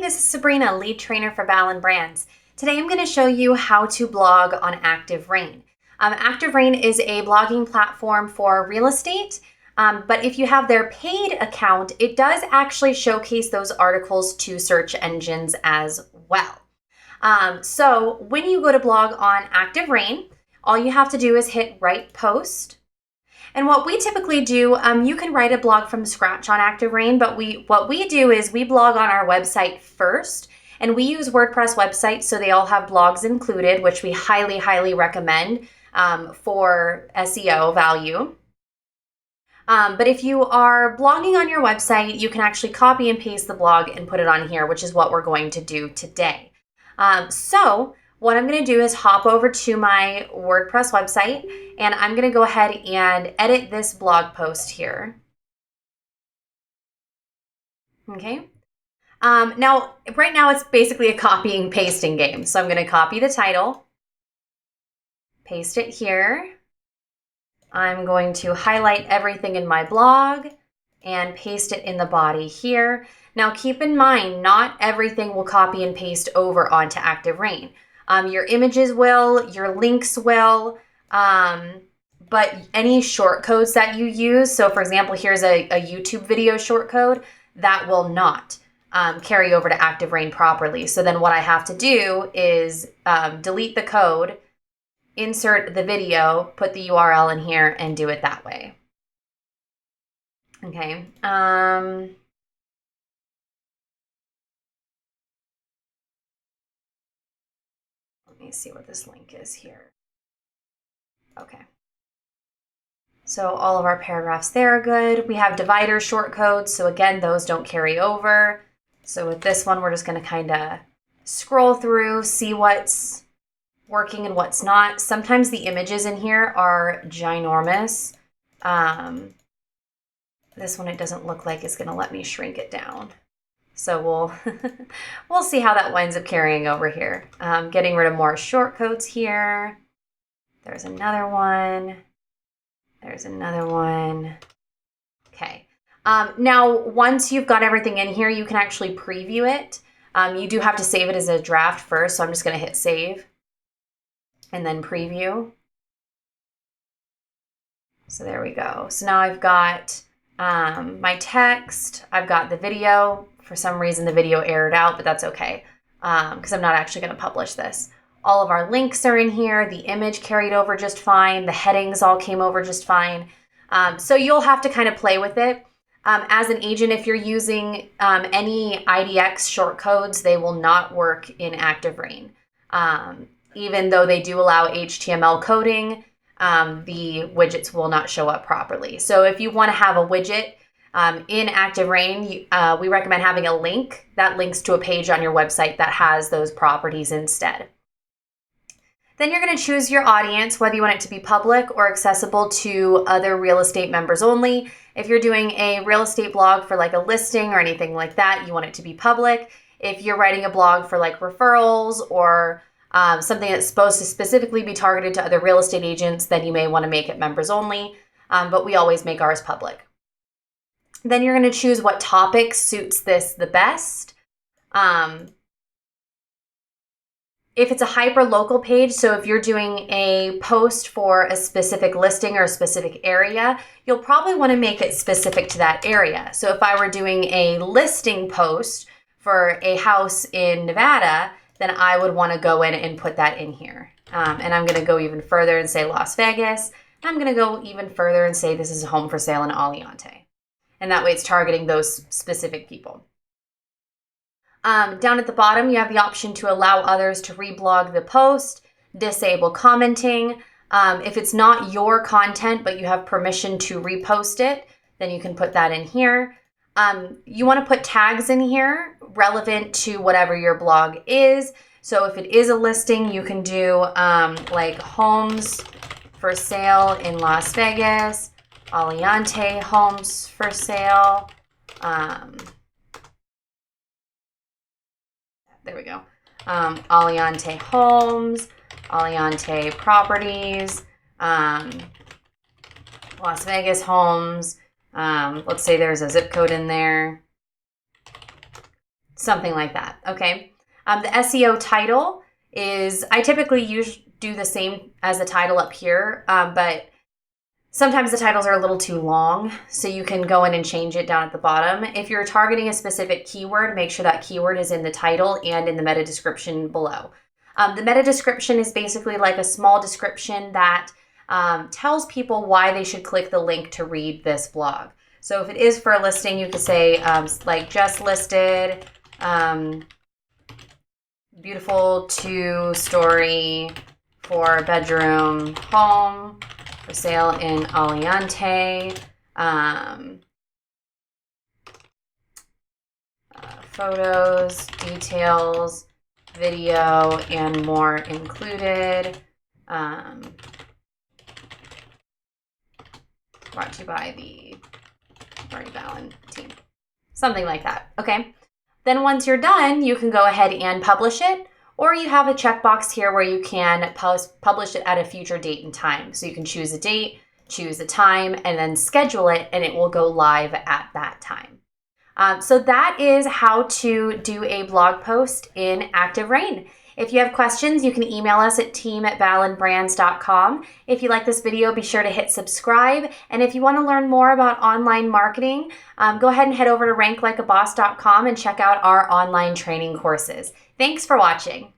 this is Sabrina, lead trainer for Ballen Brands. Today I'm going to show you how to blog on ActiveRain. ActiveRain is a blogging platform for real estate, but if you have their paid account, it does actually showcase those articles to search engines as well. So when you go to blog on ActiveRain, all you have to do is hit Write Post. And what we typically do, you can write a blog from scratch on ActiveRain, but what we do is we blog on our website first, and we use WordPress websites, so they all have blogs included, which we highly, highly recommend for SEO value. But if you are blogging on your website, you can actually copy and paste the blog and put it on here, which is what we're going to do today. So what I'm going to do is hop over to my WordPress website, and I'm going to go ahead and edit this blog post here. Okay. Now, right now it's basically a copying pasting game. So I'm going to copy the title, paste it here. I'm going to highlight everything in my blog and paste it in the body here. Now keep in mind, not everything will copy and paste over onto ActiveRain. Your images will, your links will, but any shortcodes that you use, so for example, here's a YouTube video shortcode, that will not carry over to ActiveRain properly. So then what I have to do is delete the code, insert the video, put the URL in here, and do it that way. Okay. Let me see what this link is here. Okay. So all of our paragraphs there are good. We have divider shortcodes. So again, those don't carry over. So with this one, we're just going to kind of scroll through, see what's working and what's not. Sometimes the images in here are ginormous. This one, it doesn't look like it's going to let me shrink it down. So we'll see how that winds up carrying over here. Getting rid of more shortcodes here. There's another one. There's another one. Okay. Now, once you've got everything in here, you can actually preview it. You do have to save it as a draft first, so I'm just going to hit save and then preview. So there we go. So now I've got my text. I've got the video. For some reason, the video errored out, but that's okay because I'm not actually going to publish this. All of our links are in here. The image carried over just fine. The headings all came over just fine. So you'll have to kind of play with it. As an agent, if you're using any IDX shortcodes, they will not work in ActiveRain. Even though they do allow HTML coding, the widgets will not show up properly. So if you want to have a widget in ActiveRain, we recommend having a link that links to a page on your website that has those properties instead. Then you're going to choose your audience, whether you want it to be public or accessible to other real estate members only. If you're doing a real estate blog for like a listing or anything like that, you want it to be public. If you're writing a blog for like referrals or something that's supposed to specifically be targeted to other real estate agents, then you may want to make it members only, but we always make ours public. Then you're going to choose what topic suits this the best. If it's a hyper-local page, so if you're doing a post for a specific listing or a specific area, you'll probably want to make it specific to that area. So if I were doing a listing post for a house in Nevada, then I would want to go in and put that in here. And I'm going to go even further and say Las Vegas. I'm going to go even further and say this is a home for sale in Aliante. And that way it's targeting those specific people. Down at the bottom, you have the option to allow others to reblog the post, disable commenting. If it's not your content, but you have permission to repost it, then you can put that in here. You want to put tags in here relevant to whatever your blog is. So if it is a listing, you can do like homes for sale in Las Vegas, Aliante homes for sale. There we go. Aliante homes, Aliante properties, Las Vegas homes. Let's say there's a zip code in there. something like that, okay? The SEO title is, I typically do the same as the title up here, but sometimes the titles are a little too long, so you can go in and change it down at the bottom. If you're targeting a specific keyword, make sure that keyword is in the title and in the meta description below. The meta description is basically like a small description that tells people why they should click the link to read this blog. So if it is for a listing, you could say like just listed, beautiful 2-story 4-bedroom home for sale in Aliante. Photos, details, video, and more included. Brought to you by the Ballen team. Something like that, okay? Then once you're done, you can go ahead and publish it, or you have a checkbox here where you can publish it at a future date and time. So you can choose a date, choose a time, and then schedule it, and it will go live at that time. So that is how to do a blog post in ActiveRain. If you have questions, you can email us at team@ballenbrands.com. If you like this video, be sure to hit subscribe. And if you want to learn more about online marketing, go ahead and head over to ranklikeaboss.com and check out our online training courses. Thanks for watching.